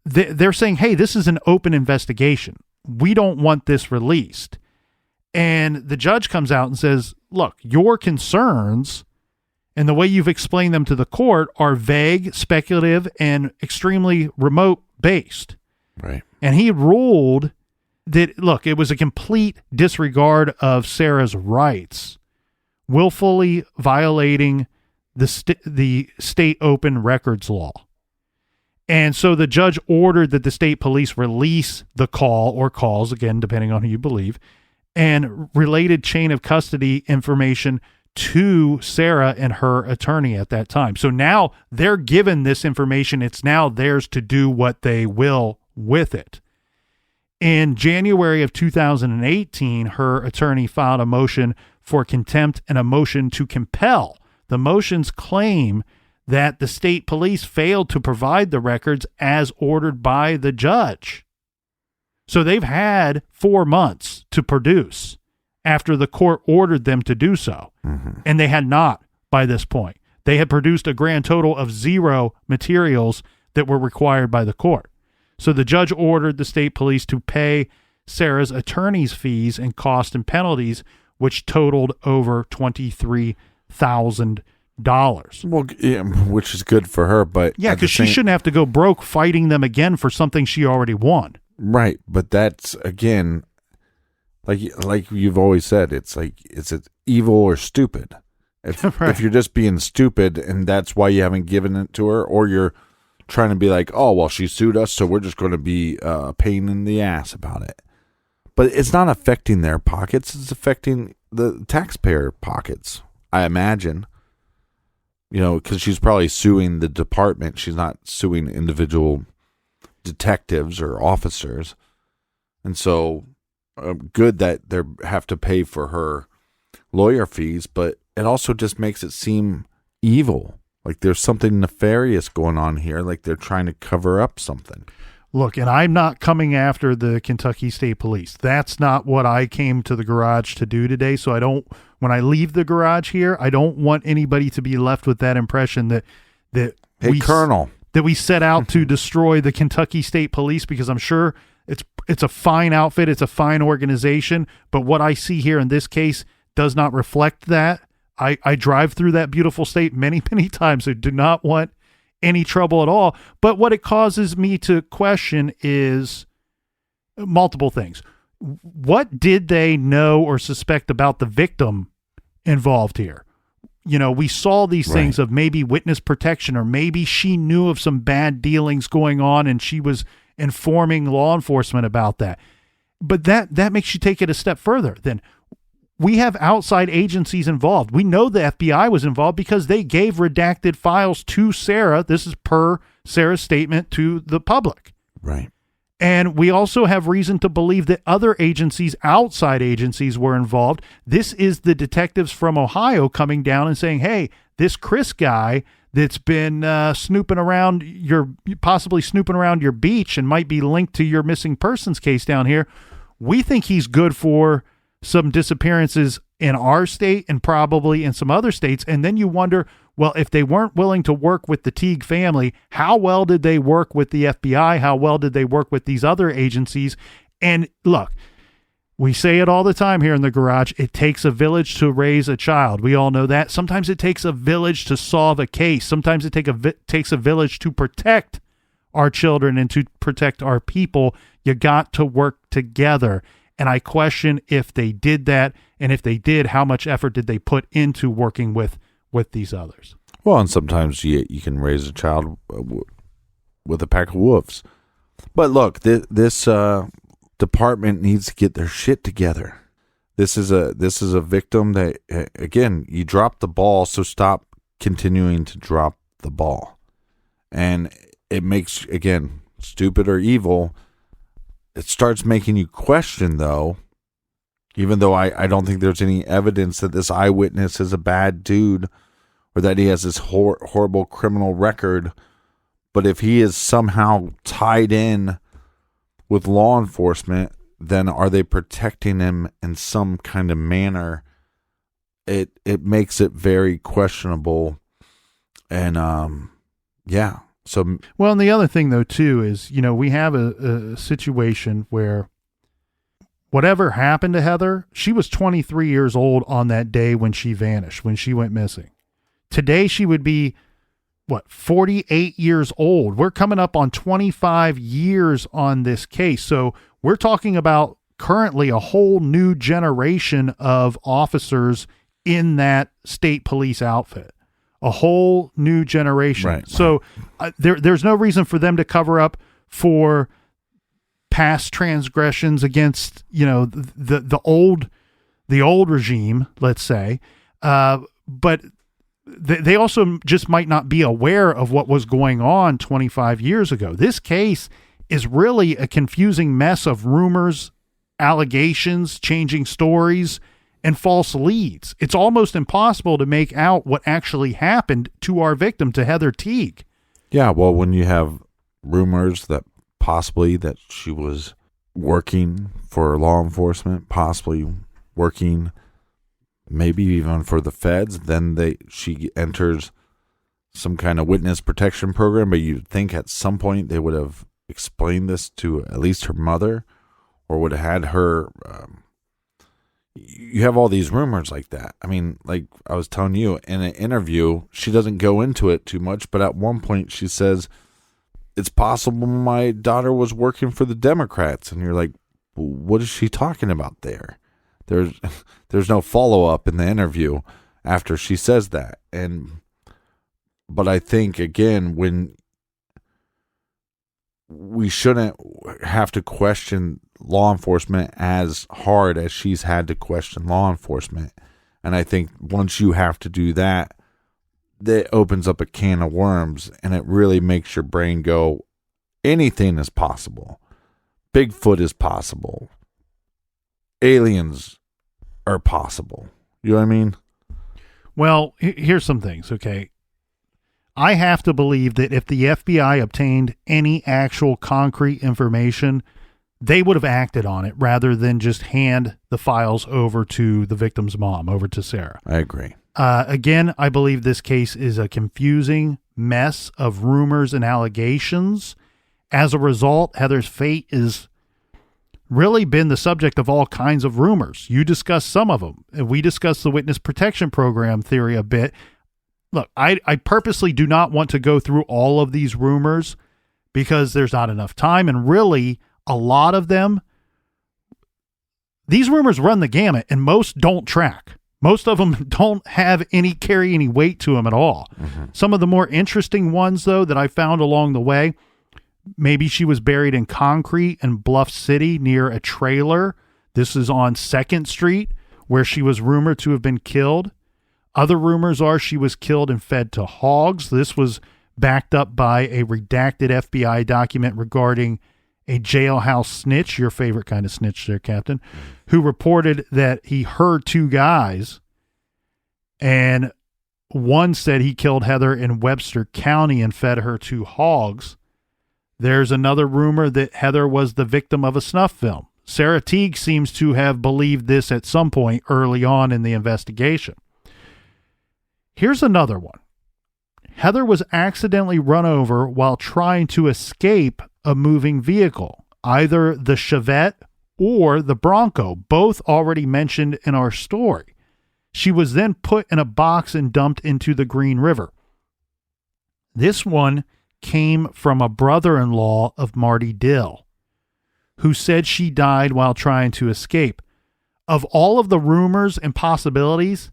they're saying, hey, this is an open investigation. We don't want this released. And the judge comes out and says, look, your concerns and the way you've explained them to the court are vague, speculative, and extremely remote based. Right. And he ruled that, look, it was a complete disregard of Sarah's rights, willfully violating the state open records law. And so the judge ordered that the state police release the call or calls, again, depending on who you believe, and related chain of custody information to Sarah and her attorney at that time. So now they're given this information. It's now theirs to do what they will with it. In January of 2018, her attorney filed a motion for contempt and a motion to compel. The motions claim that the state police failed to provide the records as ordered by the judge. So they've had 4 months to produce after the court ordered them to do so. Mm-hmm. And they had not by this point. They had produced a grand total of 0 materials that were required by the court. So the judge ordered the state police to pay Sarah's attorney's fees and costs and penalties, which totaled over $23,000. Well, yeah, which is good for her, but yeah, because she shouldn't have to go broke fighting them again for something she already won. Right, but that's, again, like you've always said, it's like it's evil or stupid. If you're just being stupid and that's why you haven't given it to her, or you're trying to be like, oh, well, she sued us, so we're just going to be a pain in the ass about it. But it's not affecting their pockets. It's affecting the taxpayer pockets, I imagine. because she's probably suing the department. She's not suing individual detectives or officers. And so good that they have to pay for her lawyer fees, but it also just makes it seem evil. Like there's something nefarious going on here. Like they're trying to cover up something. Look, and I'm not coming after the Kentucky State Police. That's not what I came to the garage to do today. So when I leave the garage here, I don't want anybody to be left with that impression that Colonel, that we set out to destroy the Kentucky State Police, because I'm sure it's a fine outfit, it's a fine organization, but what I see here in this case does not reflect that. I drive through that beautiful state many, many times. I do not want any trouble at all. But what it causes me to question is multiple things. What did they know or suspect about the victim involved here? We saw these things of maybe witness protection, or maybe she knew of some bad dealings going on and she was informing law enforcement about that. But that makes you take it a step further. Then we have outside agencies involved. We know the FBI was involved because they gave redacted files to Sarah. This is per Sarah's statement to the public. Right. And we also have reason to believe that other agencies, outside agencies, were involved. This is the detectives from Ohio coming down and saying, hey, this Chris guy that's been possibly snooping around your beach and might be linked to your missing persons case down here, we think he's good for some disappearances in our state and probably in some other states. And then you wonder, well, if they weren't willing to work with the Teague family, how well did they work with the FBI? How well did they work with these other agencies? And look, we say it all the time here in the garage. It takes a village to raise a child. We all know that. Sometimes it takes a village to solve a case. Sometimes it takes a village to protect our children and to protect our people. You got to work together. And I question if they did that. And if they did, how much effort did they put into working with these others? Well, and sometimes you can raise a child with a pack of wolves. But look, this department needs to get their shit together. This is a victim that, again, you dropped the ball, so stop continuing to drop the ball. And it makes, again, stupid or evil. It starts making you question, though, even though I don't think there's any evidence that this eyewitness is a bad dude or that he has this horrible criminal record. But if he is somehow tied in with law enforcement, then are they protecting him in some kind of manner? It makes it very questionable. And, yeah. So, well, and the other thing, though, too, is, we have a situation where whatever happened to Heather, she was 23 years old on that day when she vanished, when she went missing. Today, she would be, 48 years old. We're coming up on 25 years on this case. So we're talking about currently a whole new generation of officers in that state police outfit. A whole new generation. Right. So there's no reason for them to cover up for past transgressions against, the old regime, let's say. But they also just might not be aware of what was going on 25 years ago. This case is really a confusing mess of rumors, allegations, changing stories, and false leads. It's almost impossible to make out what actually happened to our victim, to Heather Teague. Yeah, well, when you have rumors that possibly that she was working for law enforcement, possibly working maybe even for the feds, then she enters some kind of witness protection program, but you'd think at some point they would have explained this to at least her mother, or would have had her... you have all these rumors like that. I mean, like I was telling you in an interview, she doesn't go into it too much, but at one point she says, it's possible my daughter was working for the Democrats. And you're like, what is she talking about there? There's no follow-up in the interview after she says that. But I think, again, when we shouldn't have to question law enforcement as hard as she's had to question law enforcement. And I think once you have to do that, that opens up a can of worms, and it really makes your brain go, anything is possible. Bigfoot is possible. Aliens are possible. You know what I mean? Well, here's some things, okay? I have to believe that if the FBI obtained any actual concrete information, they would have acted on it rather than just hand the files over to the victim's mom, over to Sarah. I agree. Again, I believe this case is a confusing mess of rumors and allegations. As a result, Heather's fate is really been the subject of all kinds of rumors. You discussed some of them. We discussed the witness protection program theory a bit. Look, I purposely do not want to go through all of these rumors because there's not enough time. And really, a lot of them, these rumors run the gamut, and most don't track. Most of them don't carry any weight to them at all. Mm-hmm. Some of the more interesting ones, though, that I found along the way, maybe she was buried in concrete in Bluff City near a trailer. This is on 2nd Street, where she was rumored to have been killed. Other rumors are she was killed and fed to hogs. This was backed up by a redacted FBI document regarding a jailhouse snitch, your favorite kind of snitch there, Captain, who reported that he heard 2 guys, and one said he killed Heather in Webster County and fed her to hogs. There's another rumor that Heather was the victim of a snuff film. Sarah Teague seems to have believed this at some point early on in the investigation. Here's another one. Heather was accidentally run over while trying to escape a moving vehicle, either the Chevette or the Bronco, both already mentioned in our story. She was then put in a box and dumped into the Green River. This one came from a brother-in-law of Marty Dill, who said she died while trying to escape. Of all of the rumors and possibilities,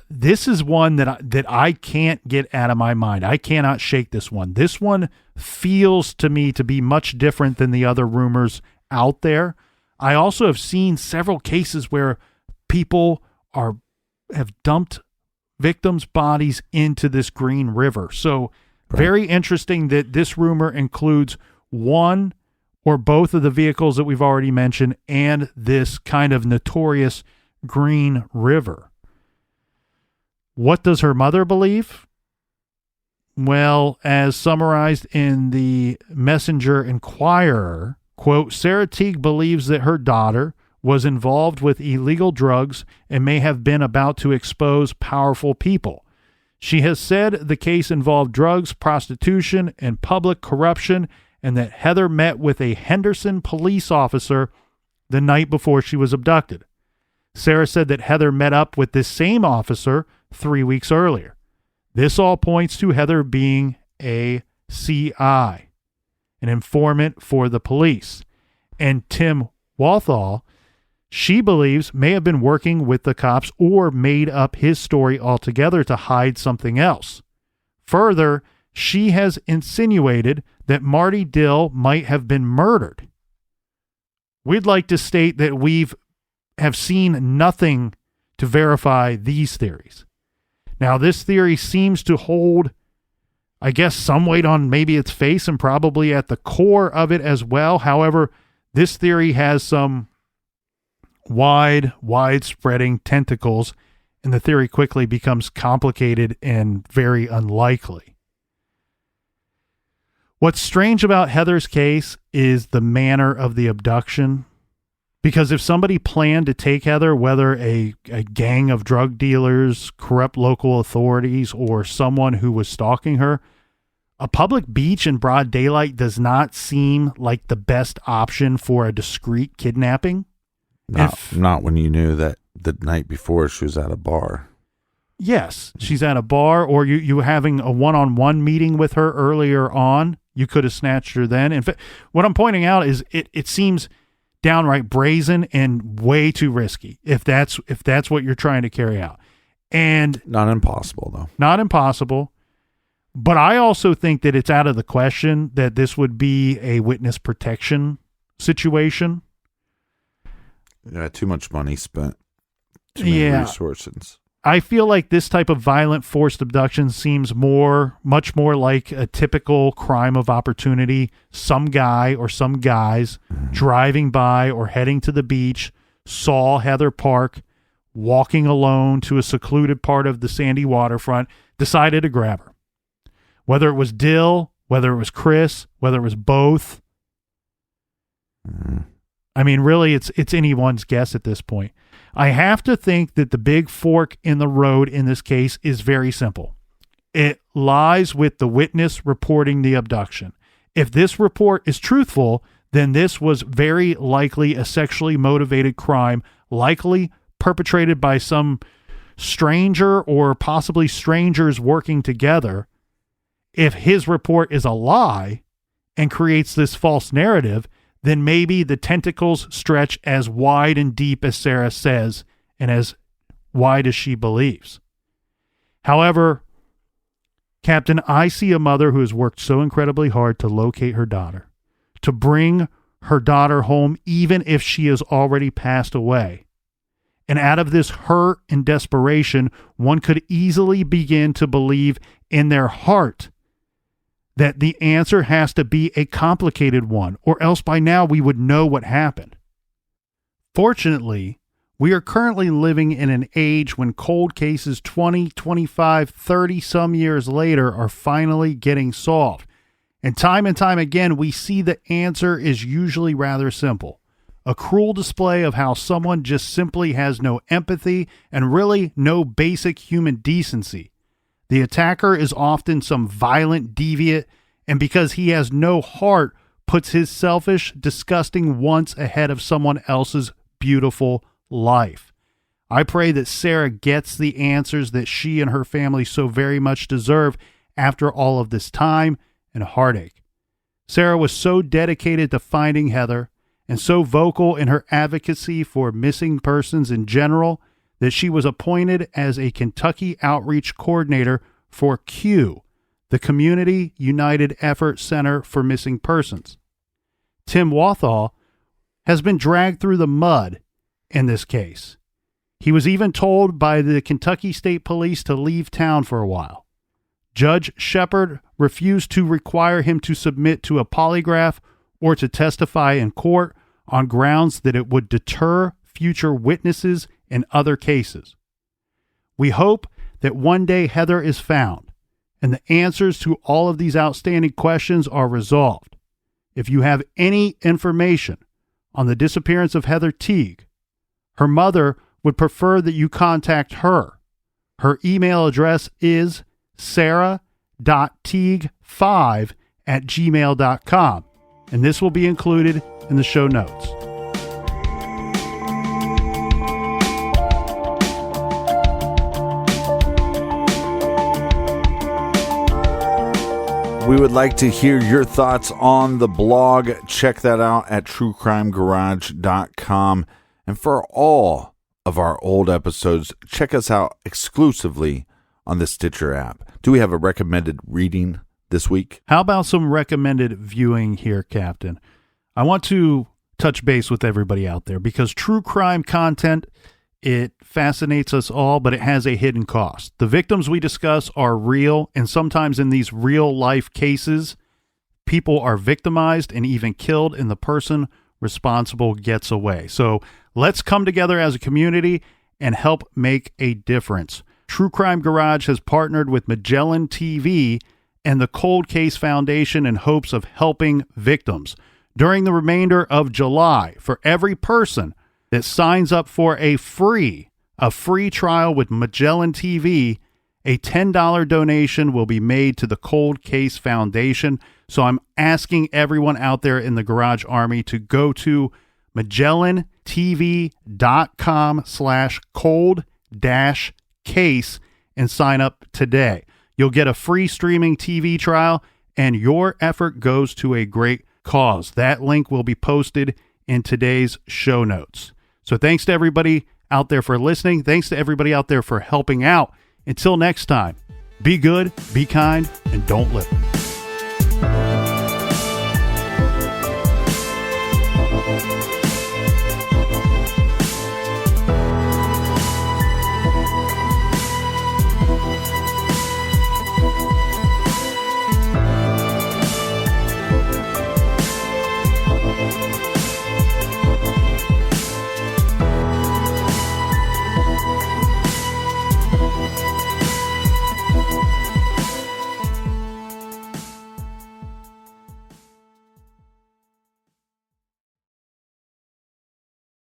this is one that I can't get out of my mind. I cannot shake this one. This one feels to me to be much different than the other rumors out there. I also have seen several cases where people have dumped victims' bodies into this Green River. So very interesting that this rumor includes one or both of the vehicles that we've already mentioned and this kind of notorious Green River. What does her mother believe? Well, as summarized in the Messenger Inquirer, quote, Sarah Teague believes that her daughter was involved with illegal drugs and may have been about to expose powerful people. She has said the case involved drugs, prostitution, and public corruption, and that Heather met with a Henderson police officer the night before she was abducted. Sarah said that Heather met up with this same officer 3 weeks earlier. This all points to Heather being a CI, an informant for the police. And Tim Walthall, she believes, may have been working with the cops or made up his story altogether to hide something else. Further, she has insinuated that Marty Dill might have been murdered. We'd like to state that have seen nothing to verify these theories. Now, this theory seems to hold, I guess, some weight on maybe its face and probably at the core of it as well. However, this theory has some wide-spreading tentacles, and the theory quickly becomes complicated and very unlikely. What's strange about Heather's case is the manner of the abduction. Because if somebody planned to take Heather, whether a gang of drug dealers, corrupt local authorities, or someone who was stalking her, a public beach in broad daylight does not seem like the best option for a discreet kidnapping. Not when you knew that the night before she was at a bar. Yes, she's at a bar, or you having a one-on-one meeting with her earlier on. You could have snatched her then. In fact, what I'm pointing out is it seems downright brazen and way too risky if that's what you're trying to carry out. And not impossible, though. Not impossible. But I also think that it's out of the question that this would be a witness protection situation. Yeah, too much money spent. Too many resources. I feel like this type of violent forced abduction seems much more like a typical crime of opportunity. Some guy or some guys driving by or heading to the beach, saw Heather Park walking alone to a secluded part of the sandy waterfront, decided to grab her. Whether it was Dill, whether it was Chris, whether it was both. I mean, really, it's anyone's guess at this point. I have to think that the big fork in the road in this case is very simple. It lies with the witness reporting the abduction. If this report is truthful, then this was very likely a sexually motivated crime, likely perpetrated by some stranger or possibly strangers working together. If his report is a lie and creates this false narrative, then maybe the tentacles stretch as wide and deep as Sarah says and as wide as she believes. However, Captain, I see a mother who has worked so incredibly hard to locate her daughter, to bring her daughter home even if she has already passed away. And out of this hurt and desperation, one could easily begin to believe in their heart that the answer has to be a complicated one, or else by now we would know what happened. Fortunately, we are currently living in an age when cold cases 20, 25, 30 some years later are finally getting solved. And time again, we see the answer is usually rather simple. A cruel display of how someone just simply has no empathy and really no basic human decency. The attacker is often some violent deviant, and because he has no heart, puts his selfish, disgusting wants ahead of someone else's beautiful life. I pray that Sarah gets the answers that she and her family so very much deserve after all of this time and heartache. Sarah was so dedicated to finding Heather and so vocal in her advocacy for missing persons in general that she was appointed as a Kentucky Outreach Coordinator for CUE, the Community United Effort Center for Missing Persons. Tim Wathall has been dragged through the mud in this case. He was even told by the Kentucky State Police to leave town for a while. Judge Shepard refused to require him to submit to a polygraph or to testify in court on grounds that it would deter future witnesses in other cases. We hope that one day Heather is found and the answers to all of these outstanding questions are resolved. If you have any information on the disappearance of Heather Teague, her mother would prefer that you contact her. Her email address is sarah.teague5@gmail.com, and this will be included in the show notes. We would like to hear your thoughts on the blog. Check that out at truecrimegarage.com. And for all of our old episodes, check us out exclusively on the Stitcher app. Do we have a recommended reading this week? How about some recommended viewing here, Captain? I want to touch base with everybody out there because true crime content, it fascinates us all, but it has a hidden cost. The victims we discuss are real, and sometimes in these real life cases, people are victimized and even killed, and the person responsible gets away. So let's come together as a community and help make a difference. True Crime Garage has partnered with Magellan TV and the Cold Case Foundation in hopes of helping victims. During the remainder of July, for every person that signs up for a free trial with Magellan TV, a $10 donation will be made to the Cold Case Foundation. So I'm asking everyone out there in the Garage Army to go to MagellanTV.com/cold-case and sign up today. You'll get a free streaming TV trial, and your effort goes to a great cause. That link will be posted in today's show notes. So thanks to everybody out there for listening. Thanks to everybody out there for helping out. Until next time, be good, be kind, and don't live.